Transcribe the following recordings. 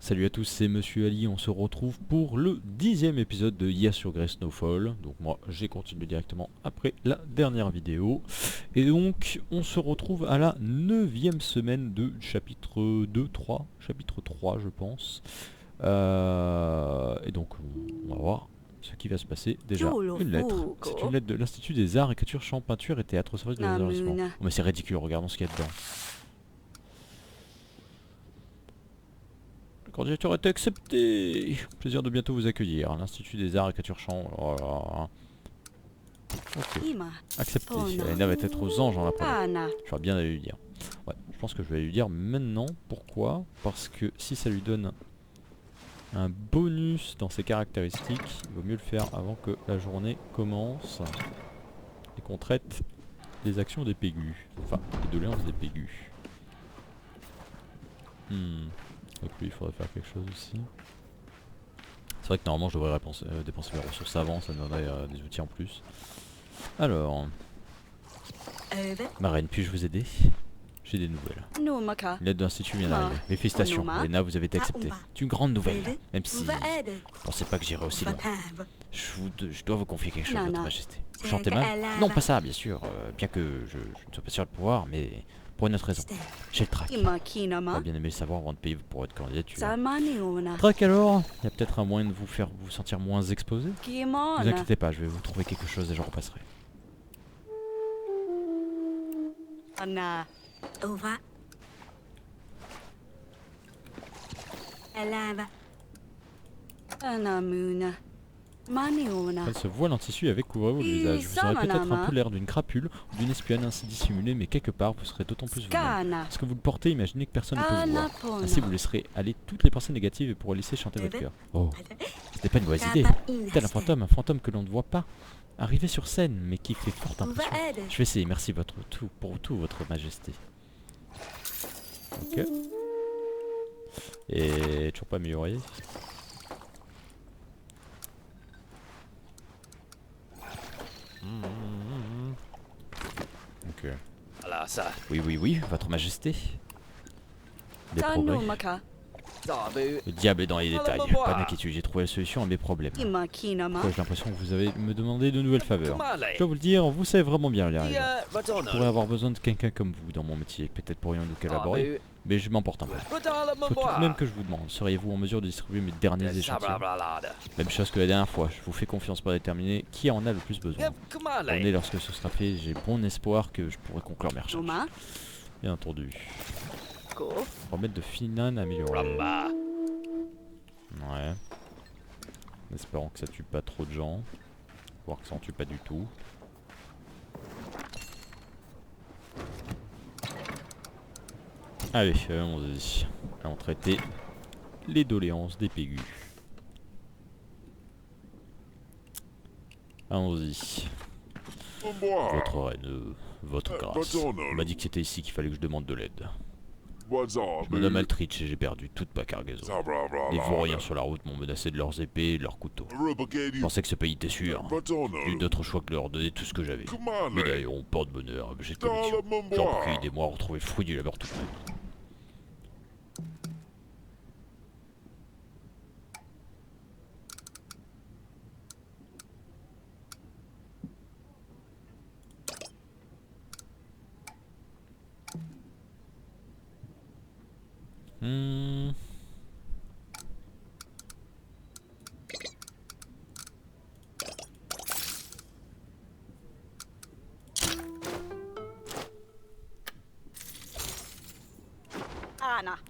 Salut à tous, c'est Monsieur Ali, on se retrouve pour le 10e épisode de Hier sur Grey Snowfall. Donc moi j'ai continué directement après la dernière vidéo. Et donc on se retrouve à la 9e semaine de chapitre 3 je pense. Et donc on va voir ce qui va se passer. Déjà une lettre, c'est une lettre de l'Institut des Arts, Écriture, Chant, Peinture et Théâtre au service de l'établissement. Oh, mais c'est ridicule, regardons ce qu'il y a dedans. La candidature a été acceptée. Plaisir de bientôt vous accueillir. L'Institut des Arts, Écriture, Chant. Oh là là. Ok. Accepté. Elena va être aux anges en après. J'aurais bien à lui dire. Ouais, je pense que je vais lui dire maintenant. Pourquoi? Parce que si ça lui donne un bonus dans ses caractéristiques, il vaut mieux le faire avant que la journée commence. Et qu'on traite les actions des pégus. Enfin, les doléances des pégus. Donc lui il faudrait faire quelque chose aussi. C'est vrai que normalement je devrais dépenser mes ressources avant, ça me donnerait des outils en plus. Alors... Ma reine, puis-je vous aider? J'ai des nouvelles. Une lettre de l'institut vient d'arriver. Mes félicitations, Elena, vous avez été acceptée. C'est une grande nouvelle, même si... Je pensais pas que j'irais aussi loin. Je dois vous confier quelque chose, votre majesté. Vous chantez mal? Non, pas ça, bien sûr. Bien que je ne sois pas sûr de pouvoir, mais... Pour une autre raison. J'ai le trac. J'aurais bien aimé le savoir avant de payer pour votre candidature. Trac alors? Il y a peut-être un moyen de vous faire vous sentir moins exposé? Ne vous inquiétez pas, je vais vous trouver quelque chose et je repasserai. Elle se voile en tissu avec couvrez-vous le visage. Vous aurez peut-être un peu l'air d'une crapule ou d'une espionne ainsi dissimulée, mais quelque part vous serez d'autant plus vous-même. Parce que vous le portez, imaginez que personne ne peut vous voir. Ainsi vous laisserez aller toutes les pensées négatives et pourrez laisser chanter votre cœur. Oh, ce n'est pas une mauvaise idée. Tel un fantôme que l'on ne voit pas, arriver sur scène, mais qui fait forte impression. Je vais essayer, merci pour tout, votre majesté. Ok. Et toujours pas amélioré. Ok. Oui, votre majesté. Des progrès. Le diable est dans les détails. Pas d'inquiétude, j'ai trouvé la solution à mes problèmes. J'ai l'impression que vous avez me demandé de nouvelles faveurs. Je dois vous le dire, vous savez vraiment bien les raisons. Je pourrais avoir besoin de quelqu'un comme vous dans mon métier. Peut-être pourrions-nous collaborer. Mais je m'emporte un peu. Faut tout de même que je vous demande, seriez-vous en mesure de distribuer mes derniers échantillons? Même chose que la dernière fois, je vous fais confiance pour déterminer qui en a le plus besoin. Revenez lorsque ce sera fait, j'ai bon espoir que je pourrai conclure mes recherches. Bien entendu. Remède de Finan amélioré. Ouais. En espérant que ça tue pas trop de gens. Voire que ça en tue pas du tout. Allez, allons-y. Allons traiter les doléances des pégus. Allons-y. Votre reine, votre grâce. On m'a dit que c'était ici qu'il fallait que je demande de l'aide. Je me nomme Altrich et j'ai perdu toute ma cargaison. Les vauriens sur la route m'ont menacé de leurs épées et de leurs couteaux. Je pensais que ce pays était sûr. J'ai eu d'autres choix que de leur donner tout ce que j'avais. Médaille, on porte bonheur, objet de collection. J'en prie, aidez-moi à retrouver le fruit du labeur toute même.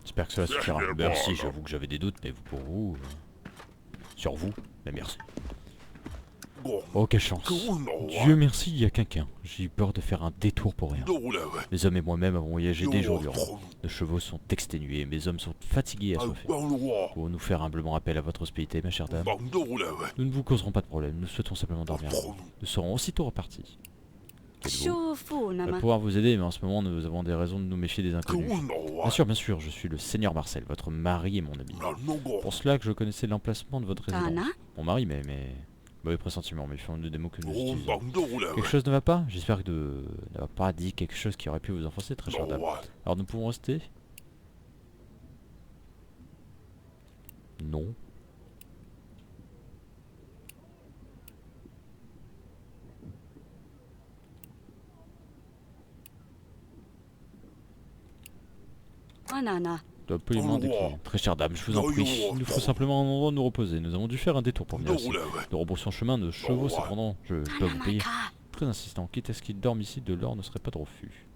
J'espère que cela suffira. Merci, j'avoue que j'avais des doutes, mais pour vous... sur vous, mais merci. Oh, quelle chance. Dieu merci, il y a quelqu'un. J'ai eu peur de faire un détour pour rien. Les hommes et moi-même avons voyagé des jours durant. Nos chevaux sont exténués, mes hommes sont fatigués et assoiffés. Pouvons-nous faire humblement appel à votre hospitalité, ma chère dame? Nous ne vous causerons pas de problème, nous souhaitons simplement dormir. Nous serons aussitôt repartis. Pouvoir vous aider, mais en ce moment nous avons des raisons de nous méfier des inconnus. Bien sûr, je suis le Seigneur Marcel, votre mari et mon ami. Pour cela que je connaissais l'emplacement de votre résidence. Mon mari, mais... mauvais pressentiment, méfions-nous des mots que nous utilisons. Quelque chose ne va pas? J'espère que n'a pas dit quelque chose qui aurait pu vous enfoncer, très chère dame. Alors nous pouvons rester? Non. Je dois absolument décliner. Très chère dame, je vous en prie. Il nous faut simplement un endroit où nous reposer. Nous avons dû faire un détour pour venir ici. Nous rebroussons chemin de chevaux, cependant, je dois vous payer. Très insistant, quitte à ce qu'ils dorment ici, de l'or ne serait pas de refus.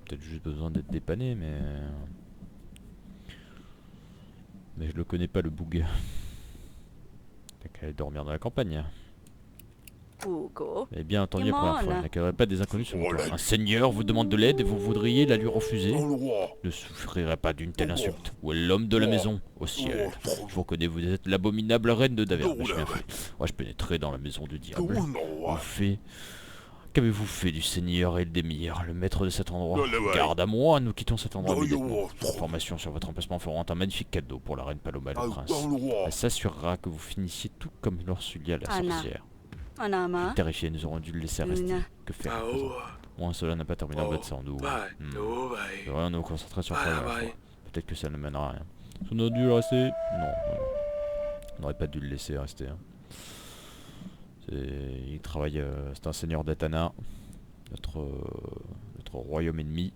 Peut-être juste besoin d'être dépanné, mais je le connais pas, le boug. T'as qu'à aller dormir dans la campagne. Eh bien, tant mieux pour la fois. Il n'accueillerait pas des inconnus sur mon toit. Un seigneur vous demande de l'aide et vous voudriez la lui refuser? Ne souffrirait pas d'une telle insulte. Où est l'homme de la maison? Au ciel. Je vous reconnais, vous êtes l'abominable reine de Daverne. Mais je bien fait. Je pénétrais dans la maison du diable. Qu'avez-vous fait du seigneur Eldemir, le maître de cet endroit? Garde à moi, nous quittons cet endroit immédiatement. Informations sur votre emplacement feront un magnifique cadeau pour la reine Paloma et le prince. Elle s'assurera que vous finissiez tout comme Lorsulia la sorcière. Terrifiés, nous aurons dû le laisser rester. Que faire à présent? Moi, cela n'a pas terminé en bas de ça, nous. On nous concentrer sur ça. Peut-être que ça ne mènera à rien. On aurait dû le rester? Non. On n'aurait pas dû le laisser rester. Il travaille, c'est un seigneur d'Atana, notre royaume ennemi.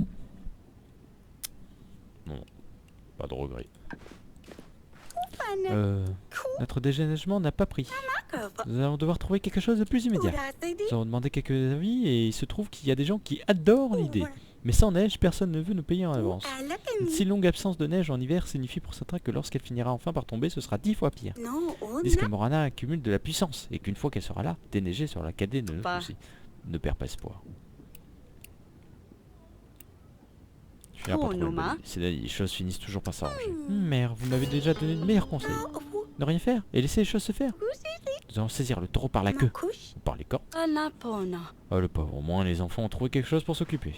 Non, pas de regret. Notre déménagement n'a pas pris. Nous allons devoir trouver quelque chose de plus immédiat. Nous avons demandé quelques avis et il se trouve qu'il y a des gens qui adorent l'idée. Mais sans neige, personne ne veut nous payer en avance. Une si longue absence de neige en hiver signifie pour certains que lorsqu'elle finira enfin par tomber, ce sera 10 fois pire. Disent que Morana accumule de la puissance et qu'une fois qu'elle sera là, déneiger sur la cadette de notre souci. Ne perd pas espoir. Je viens pas trouver les choses finissent toujours par s'arranger. Mère, vous m'avez déjà donné de meilleurs conseils. Ne rien faire et laisser les choses se faire. Nous allons saisir le taureau par la queue. Ou par les cornes. Oh le pauvre, au moins les enfants ont trouvé quelque chose pour s'occuper.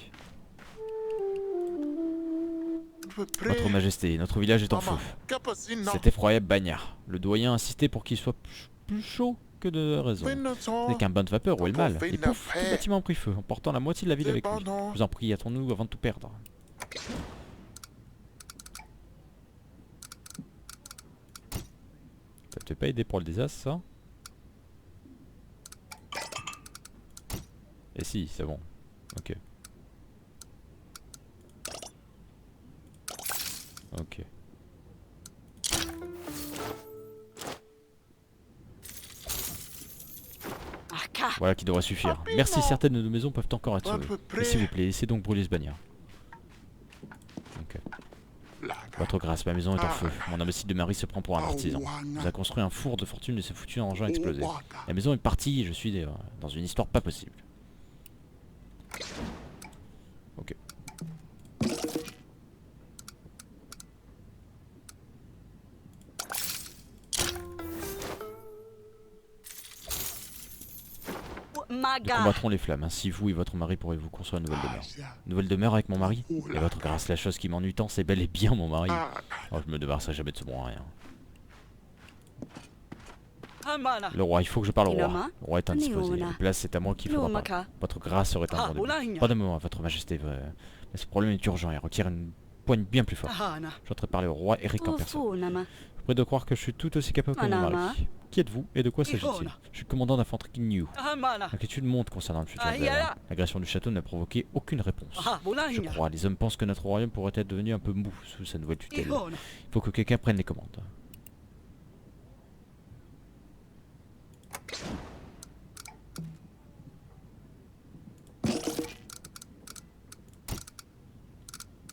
Votre Majesté, notre village est en feu. Cet effroyable bagnard. Le doyen a insisté pour qu'il soit plus chaud que de raison. Ce n'est qu'un bain de vapeur, où est le mal? Et pouf, tout le bâtiment a pris feu, emportant la moitié de la ville avec lui. Je vous en prie, hâtons-nous avant de tout perdre. Ça te fait pas aider pour le désastre, ça? Et si, c'est bon. Ok. Ok. Voilà qui devrait suffire. Merci, certaines de nos maisons peuvent encore être sauvées. Mais s'il vous plaît, laissez donc brûler ce bagnard. Ok. Votre grâce, ma maison est en feu. Mon imbécile de mari se prend pour un artisan. Il nous a construit un four de fortune et ce foutu engin a explosé. La maison est partie et je suis dans une histoire pas possible. Ok. Nous combattrons les flammes, ainsi vous et votre mari pourrez vous construire une nouvelle demeure. Une nouvelle demeure avec mon mari? Et votre grâce, la chose qui m'ennuie tant, c'est bel et bien mon mari. Oh, je me débarrasserai jamais de ce bon rien. Le roi, il faut que je parle au roi. Le roi est indisposé. La place, c'est à moi qu'il faudra parler. Votre grâce serait un bon début. Pardonnez-moi, votre majesté. Mais ce problème est urgent et requiert une poigne bien plus forte. Je voudrais parler au roi Eric en personne. Je prie de croire que je suis tout aussi capable que mon mari. Qui êtes-vous et de quoi s'agit-il? Je suis commandant d'infanterie New. L'inquiétude monte concernant le futur. L'agression du château n'a provoqué aucune réponse. Je crois, les hommes pensent que notre royaume pourrait être devenu un peu mou sous sa nouvelle tutelle. Il faut que quelqu'un prenne les commandes.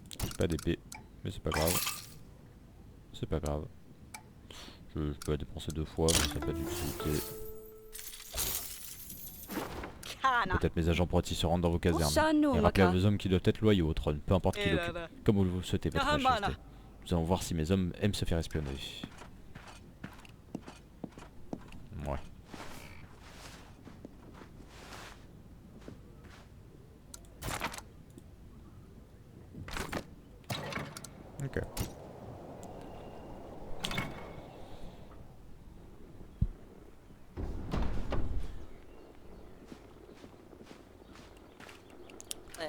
J'ai pas d'épée, mais c'est pas grave. C'est pas grave. Je peux la dépenser 2 fois, mais ça n'a pas d'utilité. Peut-être mes agents pourraient-ils se rendre dans vos casernes. Et rappeler à vos hommes qui doivent être loyaux au trône, peu importe qui l'occupe. Comme vous le souhaitez, votre majesté. Nous allons voir si mes hommes aiment se faire espionner. Ouais. Ok.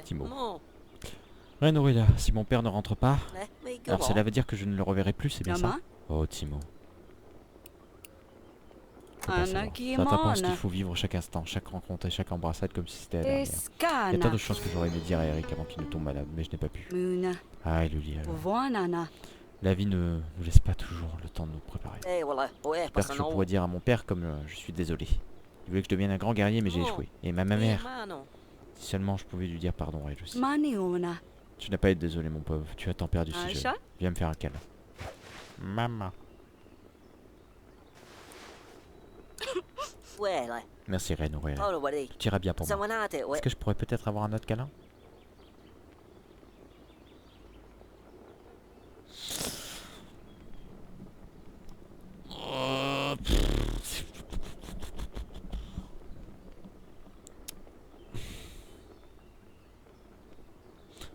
Timo. Reine Aurélia, si mon père ne rentre pas, alors cela veut dire que je ne le reverrai plus, c'est bien ça? Oh Timo. Ça t'apprend qu'il faut vivre chaque instant, chaque rencontre et chaque embrassade comme si c'était la dernière. Il y a tant de choses que j'aurais aimé dire à Eric avant qu'il ne tombe malade, mais je n'ai pas pu. Ah, Luli, alors. La vie ne nous laisse pas toujours le temps de nous préparer. J'espère que je pourrais dire à mon père comme je suis désolé. Il voulait que je devienne un grand guerrier, mais j'ai échoué. Et même ma mère. Si seulement je pouvais lui dire pardon à elle aussi. Tu n'as pas à être désolé, mon pauvre. Tu as tant perdu si jeune. Viens me faire un câlin. Maman. Merci, Reine Aurélia. Tu iras bien pour moi. Est-ce que je pourrais peut-être avoir un autre câlin?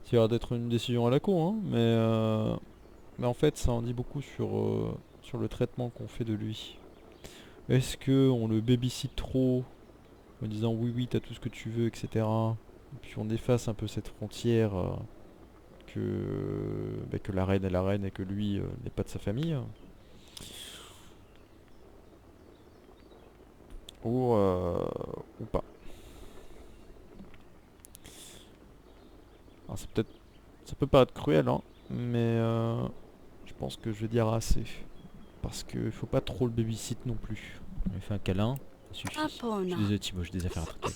Ça a l'air d'être une décision à la con, hein, mais en fait ça en dit beaucoup sur le traitement qu'on fait de lui. Est-ce que on le babysit trop en disant oui oui t'as tout ce que tu veux, etc. Et puis on efface un peu cette frontière que la reine est la reine et que lui n'est pas de sa famille. Ou pas. Alors c'est peut-être, ça peut paraître cruel, hein, mais je pense que je vais dire assez. Parce qu'il faut pas trop le babysit non plus. On lui fait un câlin, ça suffit. Je suis désolé Thibaut, j'ai des affaires à traiter.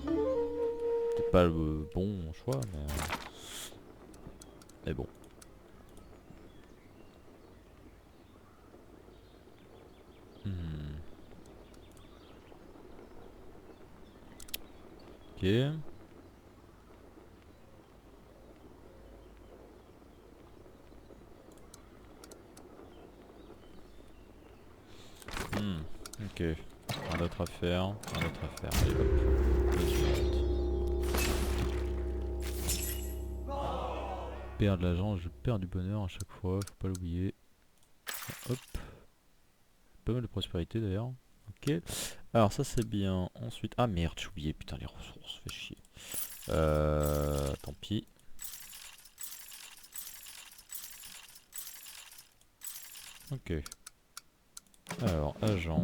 Peut-être pas le bon choix, mais bon. Ok. Ok. Rien d'autre à faire. Rien d'autre à faire. Allez hop. Perdre de l'argent, je perds du bonheur à chaque fois, faut pas l'oublier. Hop. Pas mal de prospérité d'ailleurs. Ok. Alors ça c'est bien. Ensuite. Ah merde, j'ai oublié, putain les ressources, fait chier. Tant pis. Ok. Alors, agent.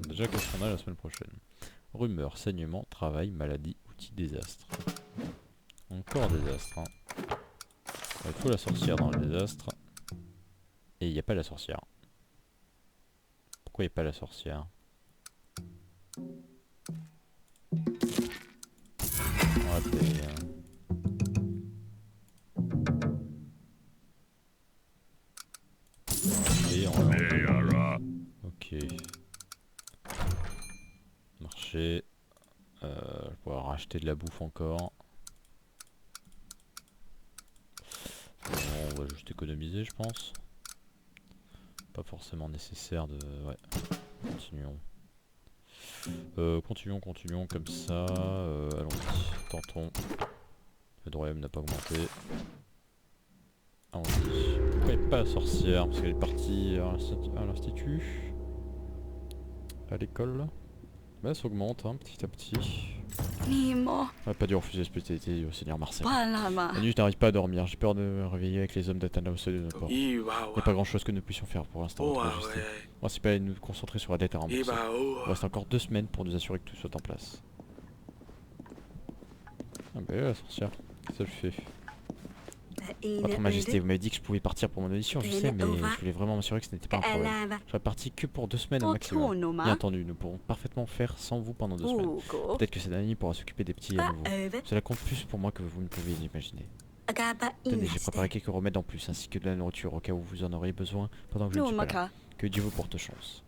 Déjà, qu'est-ce qu'on a la semaine prochaine? Rumeur, saignement, travail, maladie, outils, désastre. Encore désastre. Hein. Il faut la sorcière dans le désastre. Et il n'y a pas la sorcière. Pourquoi il n'y a pas la sorcière? On va payer. Et on va... Ok. Marché. Je vais pouvoir racheter de la bouffe encore. On va juste économiser, je pense. Pas forcément nécessaire de... Ouais. Continuons. Continuons comme ça. Allons-y. Tentons. Le royaume n'a pas augmenté. Allons-y. Pourquoi il n'y a pas la sorcière? Parce qu'elle est partie à l'institut. À l'école. Bah, ça augmente hein, petit à petit. On va pas dû refuser la spécialité au Seigneur Marcel. La nuit je n'arrive pas à dormir, j'ai peur de me réveiller avec les hommes d'Athana au seuil de notre port. Il n'y a pas grand chose que nous puissions faire pour l'instant, votre majesté. Moi c'est pas nous concentrer sur la dette à rembourser. Il reste encore 2 semaines pour nous assurer que tout soit en place. Ah bah la sorcière, qu'est-ce que ça le fait? Votre majesté, vous m'avez dit que je pouvais partir pour mon audition, je sais, mais je voulais vraiment m'assurer que ce n'était pas un problème. Je serais parti que pour 2 semaines au maximum. Bien entendu, nous pourrons parfaitement faire sans vous pendant 2 semaines. Peut-être que cette année pourra s'occuper des petits à nouveau. Cela compte plus pour moi que vous ne pouvez l'imaginer. Tenez, j'ai préparé quelques remèdes en plus, ainsi que de la nourriture au cas où vous en auriez besoin pendant que je ne suis pas là. Que Dieu vous porte chance.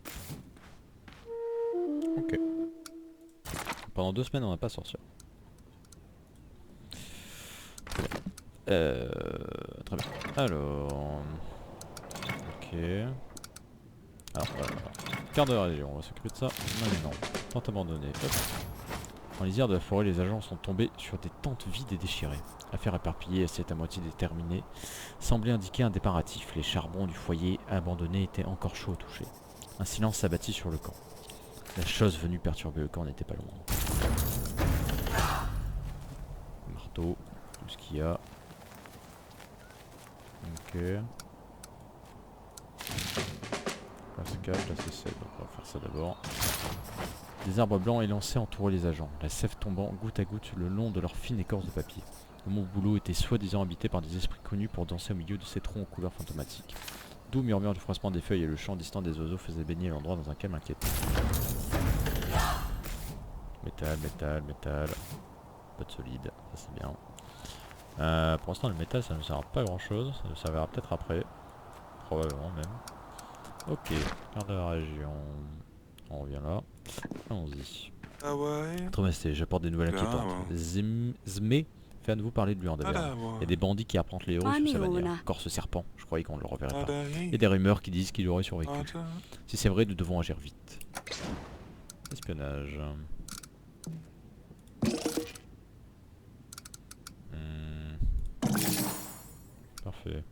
Ok. Pendant 2 semaines, on n'a pas sorti. Très bien. Alors... Ok... Alors, carte de la région, on va s'occuper de ça maintenant. Tente abandonnée. Hop. En lisière de la forêt, les agents sont tombés sur des tentes vides et déchirées. Affaire éparpillée, assiette à moitié déterminée, semblait indiquer un départ hâtif. Les charbons du foyer abandonné étaient encore chauds au toucher. Un silence s'abattit sur le camp. La chose venue perturber le camp n'était pas loin. Marteau, ce qu'il y a. Ok. Là c'est 4, là c'est 7, donc on va faire ça d'abord. Des arbres blancs élancés entouraient les agents, la sève tombant goutte à goutte le long de leur fine écorce de papier. Le mont boulot était soi-disant habité par des esprits connus pour danser au milieu de ces troncs aux couleurs fantomatiques. Doux murmure du froissement des feuilles et le chant distant des oiseaux faisaient baigner l'endroit dans un calme inquiétant. Métal, métal, métal. Pas de solide, ça c'est bien. Pour l'instant le métal ça ne sert à pas grand chose, ça nous servira peut-être après. Probablement même. Ok, carte de la région. On revient là. Allons-y. Ah ouais. Votre Majesté, j'apporte des nouvelles inquiétantes. Zmé fait à nouveau parler de lui en Daverne. Il y a des bandits qui arpentent les rues sous sa bannière. Corse serpent, je croyais qu'on ne le reverrait pas. Il y a des rumeurs qui disent qu'il aurait survécu. Si c'est vrai, nous devons agir vite. Espionnage. Parfait.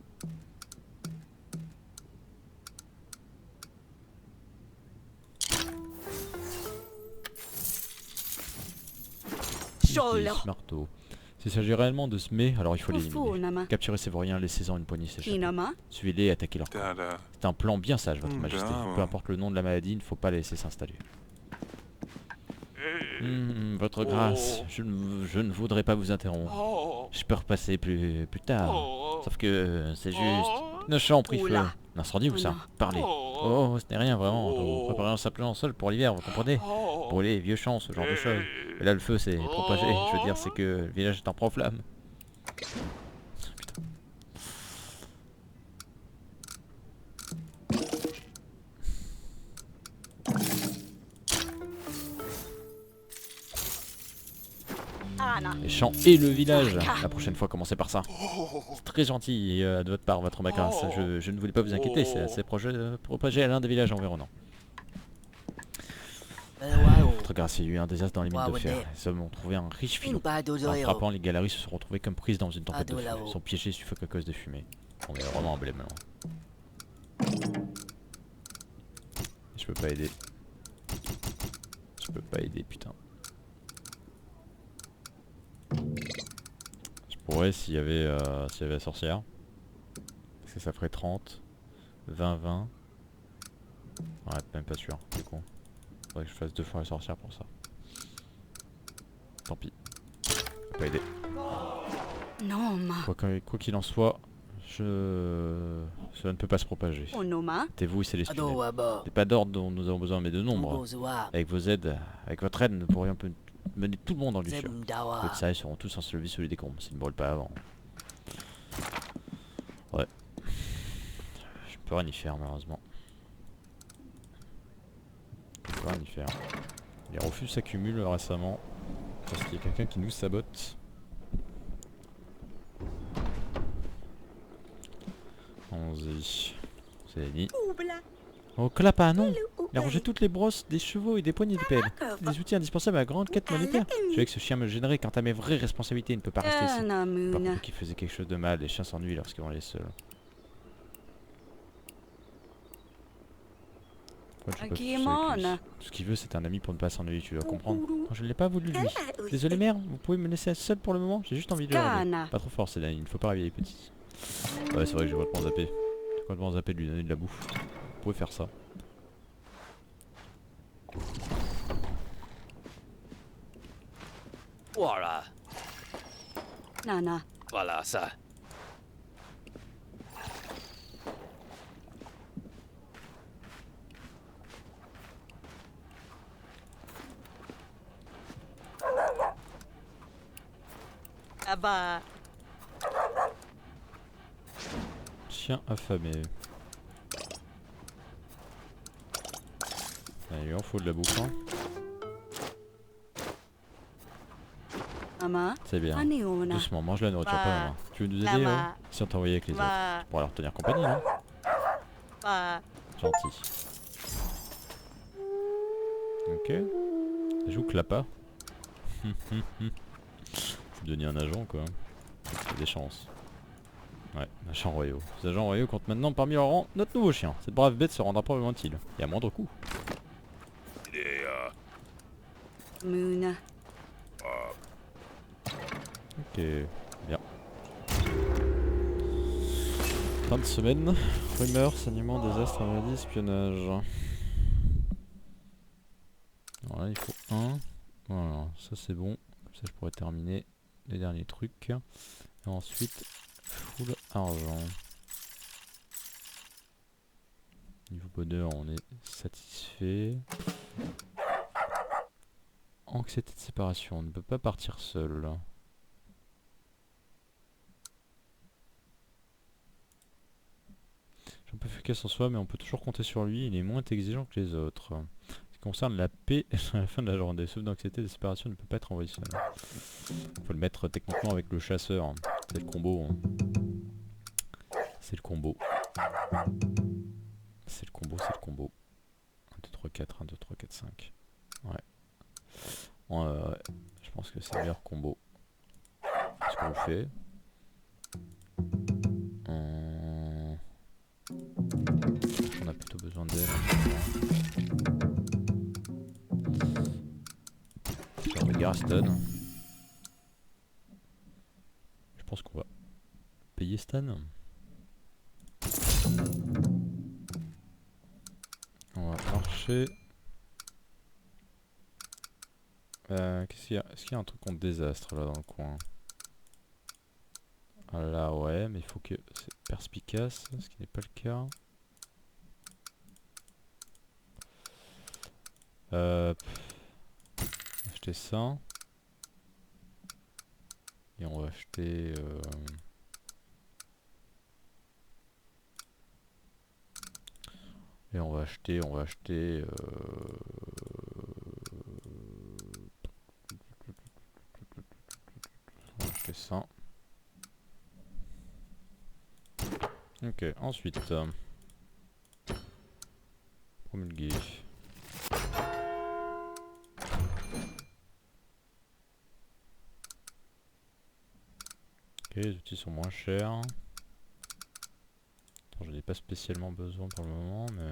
Marteau. S'il s'agit réellement de Smé, alors il faut l'éliminer. Capturer ces vauriens, laissez-en une poignée s'échapper. Suivez-les et attaquez leur corps. C'est un plan bien sage, votre majesté. Peu importe le nom de la maladie, il ne faut pas la laisser s'installer. Votre grâce, je ne voudrais pas vous interrompre. Je peux repasser plus tard. Sauf que c'est juste... Nos champs ont pris feu. L'incendie ou ça? Parlez. Oh, ce n'est rien vraiment. Nous préparons simplement sol pour l'hiver, vous comprenez? Brûler vieux champs, ce genre de choses. Et là, le feu s'est propagé. Je veux dire, c'est que le village est en proie-flamme. Les champs et le village. La prochaine fois, commencez par ça. C'est très gentil de votre part, votre macasse. Je ne voulais pas vous inquiéter. C'est propagé à l'un des villages environnants. Votre grâce, il y a eu un désastre dans les mines de fer. Les hommes ont trouvé un riche filon. En frappant, les galeries se sont retrouvées comme prises dans une tempête de feu. Ils sont piégés et suffoquent à cause de fumée. On est vraiment emblème maintenant. Je peux pas aider. Je peux pas aider, putain. Je pourrais s'il y avait la sorcière. Parce que ça ferait 30, 20, 20. Ouais, même pas sûr, c'est con. Faudrait que je fasse 2 fois la sorcière pour ça. Tant pis. Je peux pas aider. Non, Quoi qu'il en soit, cela ne peut pas se propager. Tais-vous et Célestine. C'est pas d'ordre dont nous avons besoin, mais de nombre. Avec votre aide, nous pourrions mener tout le monde en luxure. Les Tsai seront tous ensevelis sous les décombres, s'ils ne brûlent pas avant. Ouais. Je peux rien y faire, malheureusement. Je peux rien y faire. Les refus s'accumulent récemment. Parce qu'il y a quelqu'un qui nous sabote. Allons-y. C'est Annie. Oh, Clapa, non! Il a rangé toutes les brosses, des chevaux et des poignées de pelle. Des outils indispensables à la grande quête monétaire. Je savais que ce chien me gênerait quant à mes vraies responsabilités. Il ne peut pas rester ici. Par contre, qu'il faisait quelque chose de mal, les chiens s'ennuient lorsqu'ils vont aller seuls. Tout ce qu'il veut, c'est un ami pour ne pas s'ennuyer, tu dois comprendre. Non, je ne l'ai pas voulu, lui. Désolé, mère, vous pouvez me laisser seul pour le moment? J'ai juste envie de le Pas trop fort, c'est là, il ne faut pas réveiller les petits. Ouais, c'est vrai que j'ai complètement zappé. J'ai complètement zappé de lui donner de la bouffe. Vous pouvez faire ça. Voilà. Nana. Voilà, ça. Ah bah. Chien affamé. Allez, il en faut de la bouffe, hein. C'est bien. Doucement, mange la nourriture, pas maman. Tu veux nous aider si on t'envoyait avec les autres? Tu pourras leur tenir compagnie, non? Gentil. Ok. Joue Clapa. C'est devenu un agent, quoi. Il y a des chances. Ouais, agents royaux. Ces agents royaux comptent maintenant parmi leurs rangs notre nouveau chien. Cette brave bête se rendra probablement utile. Et à moindre coût. Moon. Ok. Bien. Fin de semaine. Rumeurs, saignements, désastres, maladie, espionnage. Alors là il faut un. Voilà, ça c'est bon. Comme ça je pourrais terminer les derniers trucs. Et ensuite, full argent. Niveau bonheur, on est satisfait. Anxiété de séparation, on ne peut pas partir seul. Un peu efficace en soi, mais on peut toujours compter sur lui, il est moins exigeant que les autres. En ce qui concerne la paix, à la fin de la journée, sauf d'anxiété de séparation ne peut pas être envoyé seul. Faut le mettre techniquement avec le chasseur. C'est le combo. Hein. C'est le combo. C'est le combo, c'est le combo. 1, 2, 3, 4, 1, 2, 3, 4, 5. Ouais. Je pense que c'est le meilleur combo. Ce qu'on fait. On a plutôt besoin d'elle. Je regarde Stan. Je pense qu'on va payer Stan. On va marcher. Qu'est-ce qu'il y a? Est-ce qu'il y a un truc en désastre là dans le coin? Ah là ouais, mais il faut que c'est perspicace, ce qui n'est pas le cas. Acheter ça. Et on va acheter... Et on va acheter... On va acheter ça. Ok, ensuite... promulguer. Ok, les outils sont moins chers. J'en ai pas spécialement besoin pour le moment, mais...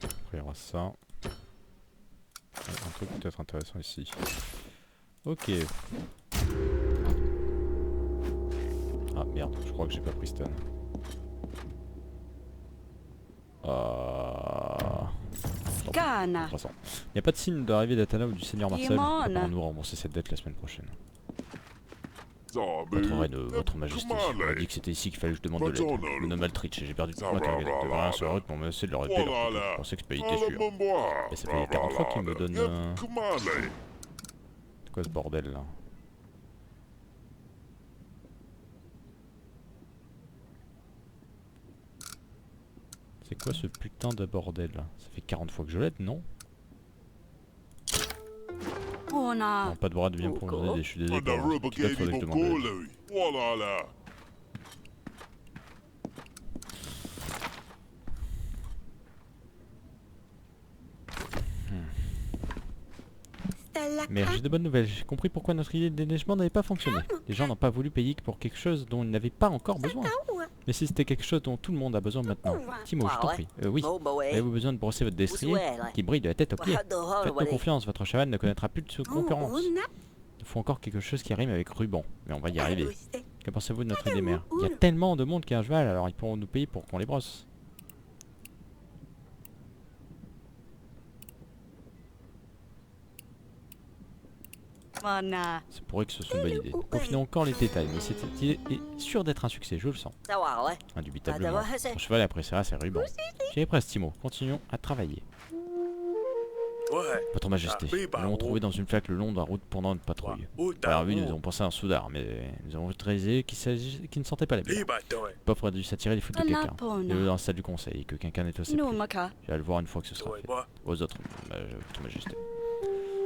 Après il y aura ça. Un truc peut-être intéressant ici. Ok. Ah merde, je crois que j'ai pas pris stun. Il n'y a pas de signe d'arrivée d'Atana ou du Seigneur Marcel. On nous rembourser cette dette la semaine prochaine. Votre reine, votre majesté, on m'a dit que c'était ici qu'il fallait que je demande de l'aide. Je me nomme Altrich et j'ai perdu toute ma cargaison. De rien sur la route pour menacé de leur épée. Je pensais que je payais sûr. Et ça fait 40 fois qu'ils me donnent... C'est quoi ce bordel là? C'est quoi ce putain de bordel là? Ça fait 40 fois que je l'aide, non? Non, pas de bras de bien pour vous aider, je suis désolé pour vous. Peut-être faudrait que je demande de l'aide. Mais j'ai de bonnes nouvelles, j'ai compris pourquoi notre idée de déneigement n'avait pas fonctionné. Les gens n'ont pas voulu payer pour quelque chose dont ils n'avaient pas encore besoin. Mais si c'était quelque chose dont tout le monde a besoin maintenant. Timo, je t'en prie. Oui. Avez-vous besoin de brosser votre destrier qui brille de la tête aux pieds? Faites-nous confiance, votre cheval ne connaîtra plus de concurrence. Il faut encore quelque chose qui rime avec ruban, mais on va y arriver. Que pensez-vous de notre idée mère? Il y a tellement de monde qui a un cheval, alors ils pourront nous payer pour qu'on les brosse. Ça pourrait que ce soit une bonne idée. Confinons encore les détails, mais cette idée est sûre d'être un succès, je le sens. Indubitablement. Mon cheval appréciera ses rubans. J'y ai presque, Timo. Continuons à travailler. Votre Majesté, nous l'avons trouvé dans une flaque le long de la route pendant une patrouille. Alors oui, nous avons pensé à un soudard, mais nous avons réalisé qu'il ne sentait pas la bière. Le pauvre a dû s'attirer les foudres de quelqu'un. Il est dans la salle du conseil, que quelqu'un est au CP. Je vais le voir une fois que ce sera fait. Aux autres, Votre Majesté.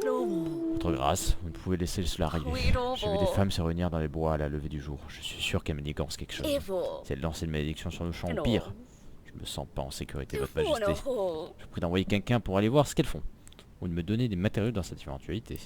Votre grâce, vous ne pouvez laisser cela arriver. J'ai vu des femmes se réunir dans les bois à la levée du jour. Je suis sûr qu'elles manigance quelque chose. Si elles lancent une malédiction sur le champ, ou pire. Je me sens pas en sécurité, Votre Majesté. Je vous prie d'envoyer quelqu'un pour aller voir ce qu'elles font. Ou de me donner des matériaux dans cette éventualité.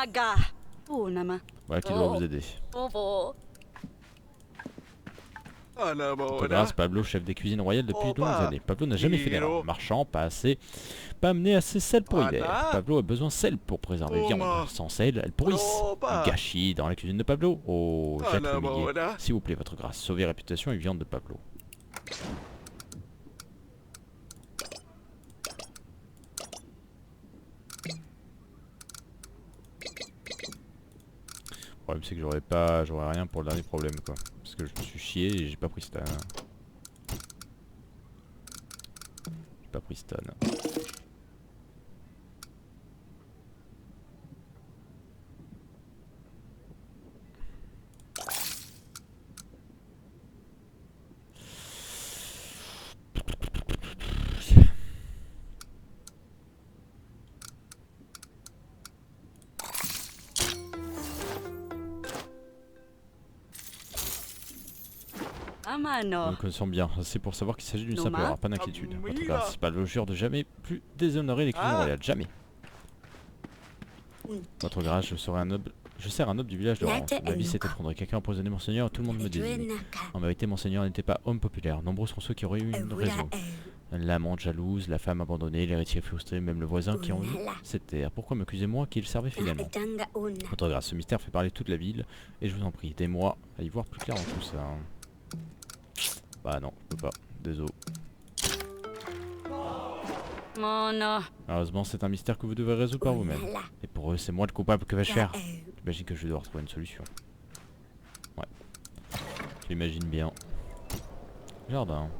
Maga. Oh, Nama. Voilà qui doit vous aider. Oh, Votre grâce, Pablo, chef des cuisines royales depuis de longues années. Pablo n'a jamais fait d'erreur. Marchand, pas assez. Pas amené assez sel pour hiver. Pablo a besoin de sel pour préserver les viandes. Sans sel, elles pourrissent. Du gâchis dans la cuisine de Pablo. Oh, Jacques l'humilié. S'il vous plaît, votre grâce, sauvez réputation et viande de Pablo. Le problème c'est que j'aurais rien pour le dernier problème quoi. Parce que je me suis chié et j'ai pas pris stun. J'ai pas pris stun. Amano. Nous le connaissons bien, c'est pour savoir qu'il s'agit d'une simple erreur, pas d'inquiétude. Votre grâce, c'est pas le jure de jamais plus déshonorer les cuisines royales, jamais. Votre grâce, je sers un noble du village de Orange. Ma vie s'est effondrée, quelqu'un a empoisonné mon seigneur, tout le monde me désigne. En vérité, mon seigneur n'était pas homme populaire, nombreux sont ceux qui auraient eu une raison. L'amante jalouse, la femme abandonnée, l'héritier frustré, même le voisin qui en veut cette terre. Pourquoi m'accusez-moi qu'il servait finalement? Votre grâce, ce mystère fait parler toute la ville, et je vous en prie, aidez-moi à y voir plus clair dans tout ça. Bah non, je peux pas, désolé. Malheureusement, c'est un mystère que vous devez résoudre par vous-même. Et pour eux, c'est moi le coupable, que vais-je faire? J'imagine que je vais devoir trouver une solution. Ouais. Je l'imagine bien. Jardin.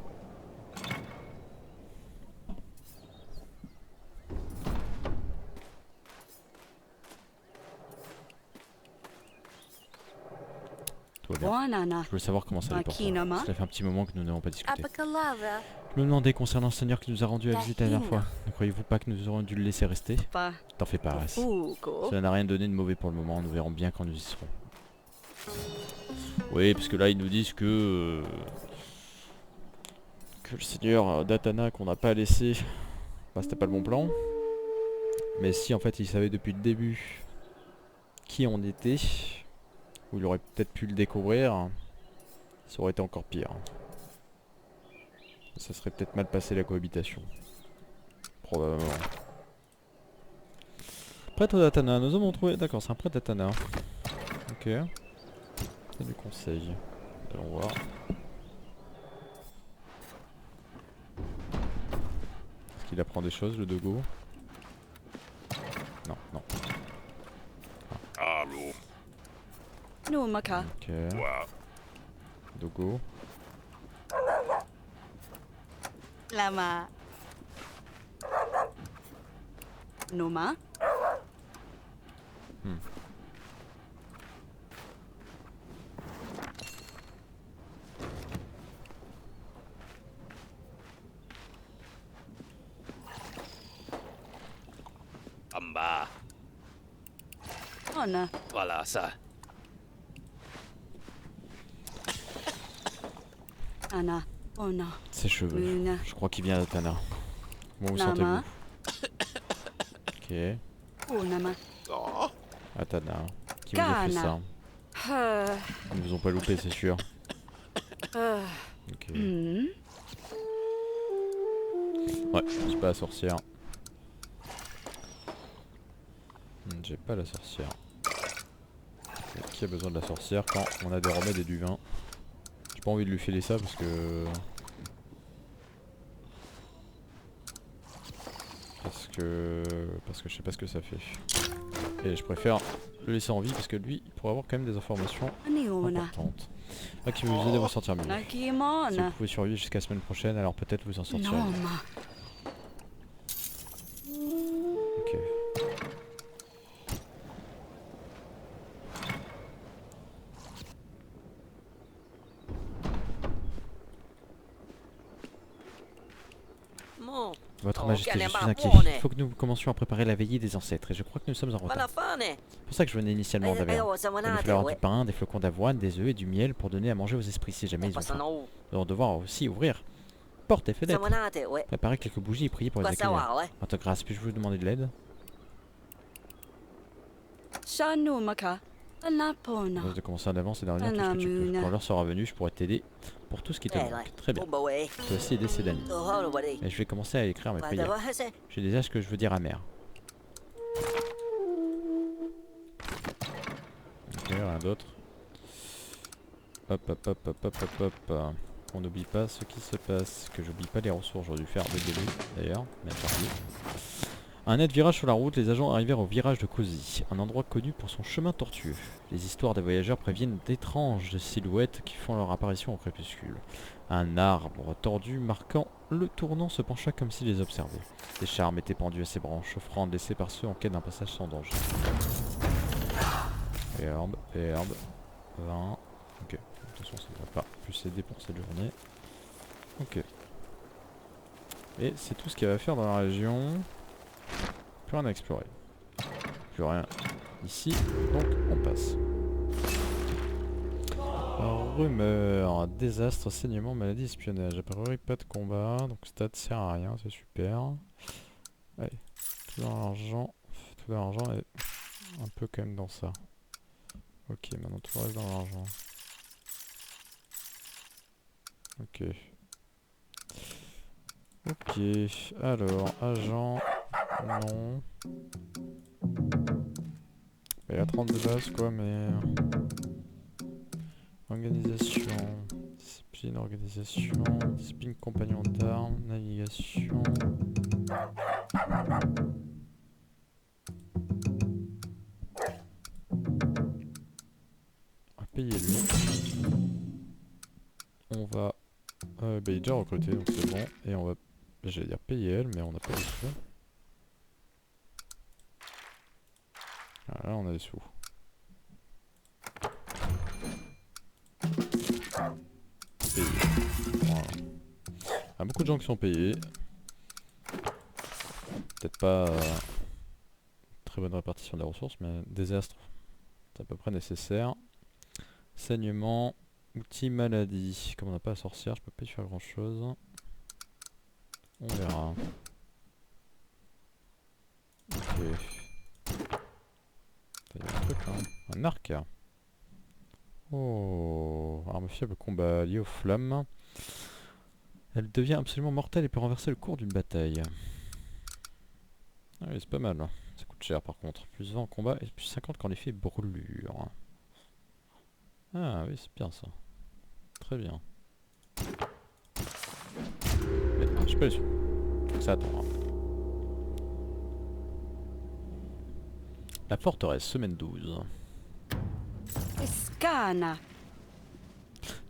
Tout va bien. Je voulais savoir comment ça allait pour toi. Cela fait un petit moment que nous n'avons pas discuté. Je me demandais concernant le seigneur qui nous a rendu à visiter la dernière fois. Ne croyez-vous pas que nous aurions dû le laisser rester? T'en fais pas, Ras. Cela n'a rien donné de mauvais pour le moment, nous verrons bien quand nous y serons. Oui, parce que là ils nous disent que le seigneur d'Atana qu'on n'a pas laissé, bah c'était pas le bon plan. Mais si en fait il savait depuis le début qui on était, ou il aurait peut-être pu le découvrir, ça aurait été encore pire. Ça serait peut-être mal passé la cohabitation. Probablement. Prêtre d'Atana, nous avons trouvé... D'accord, c'est un prêtre d'Atana. Ok. C'est du conseil. Allons voir. Est-ce qu'il apprend des choses, le Dogo? Non, non. No, Maka. Ok. Dogo. Lama. Noma. Amba. Ona. Voilà ça. Ana. Ona. Ses cheveux. Luna. Je crois qu'il vient d'Atana. Comment vous sentez-vous? Ok. Onama. Atana. Qui vous a fait ça? Ils ne vous ont pas loupé, c'est sûr. Ok. Ouais, j'ai pas la sorcière. J'ai pas la sorcière. Qui a besoin de la sorcière quand on a des remèdes et du vin? J'ai pas envie de lui filer ça parce que... Parce que je sais pas ce que ça fait. Et je préfère le laisser en vie parce que lui, il pourrait avoir quand même des informations importantes. Qui va vous aider à vous sentir mieux. Si vous pouvez survivre jusqu'à la semaine prochaine, alors peut-être vous en sortirez. Ok. Votre Majesté, je suis inquiet. Il faut que nous commencions à préparer la veillée des ancêtres et je crois que nous sommes en retard. C'est pour ça que je venais initialement en Daverne. Il nous falloir du pain, des flocons d'avoine, des œufs et du miel pour donner à manger aux esprits si jamais ils ont faim. Nous allons devoir aussi ouvrir portes et fenêtres, préparer quelques bougies et prier pour les accueillir. Votre grâce, puis-je vous demander de l'aide? Shanumaka. On Anapona. va commencer en avance et dernière tout ce que tu peux. Quand l'heure sera venue, je pourrai t'aider pour tout ce qui te manque. Très bien. Tu peux aussi aider ces amis. Et je vais commencer à écrire mes prières. J'ai déjà ce que je veux dire à mère. Ok, rien d'autre. Hop, hop, hop, hop, hop, hop, hop. On n'oublie pas ce qui se passe. Que j'oublie pas les ressources. J'aurais dû faire dès le début d'ailleurs. Mais tant pis. Un net virage sur la route, les agents arrivèrent au virage de Cozy, un endroit connu pour son chemin tortueux. Les histoires des voyageurs préviennent d'étranges silhouettes qui font leur apparition au crépuscule. Un arbre tordu marquant le tournant se pencha comme s'il les observait. Des charmes étaient pendus à ses branches, offrandes laissées par ceux en quête d'un passage sans danger. Herbe, herbe, 20. Ok, de toute façon ça ne va pas plus aider pour cette journée. Ok. Et c'est tout ce qu'il y a à faire dans la région. Plus rien à explorer. Plus rien ici, donc on passe. Rumeur, désastre, saignement, maladie, espionnage. A priori pas de combat, donc stade sert à rien, c'est super. Allez, tout dans l'argent est un peu quand même dans ça. Ok, maintenant tout reste dans l'argent. Ok. Ok, alors, agent, non. Il y a 30 de base quoi, mais... Organisation, discipline compagnon d'armes, navigation... On va payer lui. On va... bah il est déjà recruté donc c'est bon. Et on va... J'allais dire payer elle, mais on n'a pas les sous. Ah, là on a des sous. Payé. Voilà. Il y a beaucoup de gens qui sont payés. Peut-être pas très bonne répartition des ressources, mais désastre, c'est à peu près nécessaire. Saignement, outils, maladie. Comme on n'a pas la sorcière, je peux pas y faire grand chose. On verra. Ok. Il y a un truc là. Un arc. Oh, arme fiable au combat liée aux flammes. Elle devient absolument mortelle et peut renverser le cours d'une bataille. Ah oui, c'est pas mal. Ça coûte cher par contre. Plus 20 en combat et plus 50 quand l'effet brûlure. Ah oui, c'est bien ça. Très bien. Mais non, je suis pas dessus. Ça attendra. La forteresse, semaine 12. Iskana.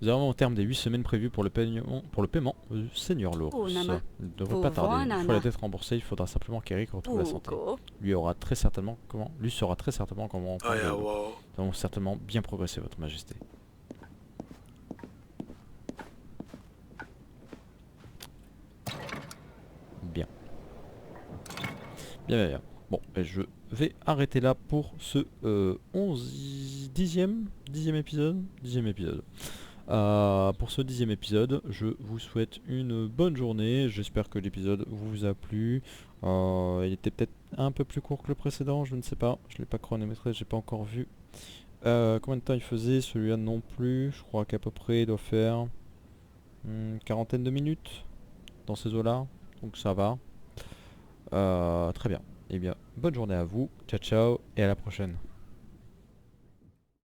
Nous avons au terme des 8 semaines prévues pour le paiement du Seigneur Lourdes. Il ne devrait pas tarder. Une fois la dette remboursée, il faudra simplement qu'Eric retrouve la santé. Lui sera très certainement comment Nous avons certainement bien progressé, Votre Majesté. Bien. Bien. Bon, je vais arrêter là pour ce 10e épisode. Pour ce 10e épisode, je vous souhaite une bonne journée. J'espère que l'épisode vous a plu. Il était peut-être un peu plus court que le précédent, je ne sais pas. Je ne l'ai pas chronométré, j'ai pas encore vu. Combien de temps il faisait? Celui-là non plus. Je crois qu'à peu près il doit faire une quarantaine de minutes dans ces eaux-là. Donc ça va. Très bien. Eh bien, bonne journée à vous. Ciao, ciao et à la prochaine.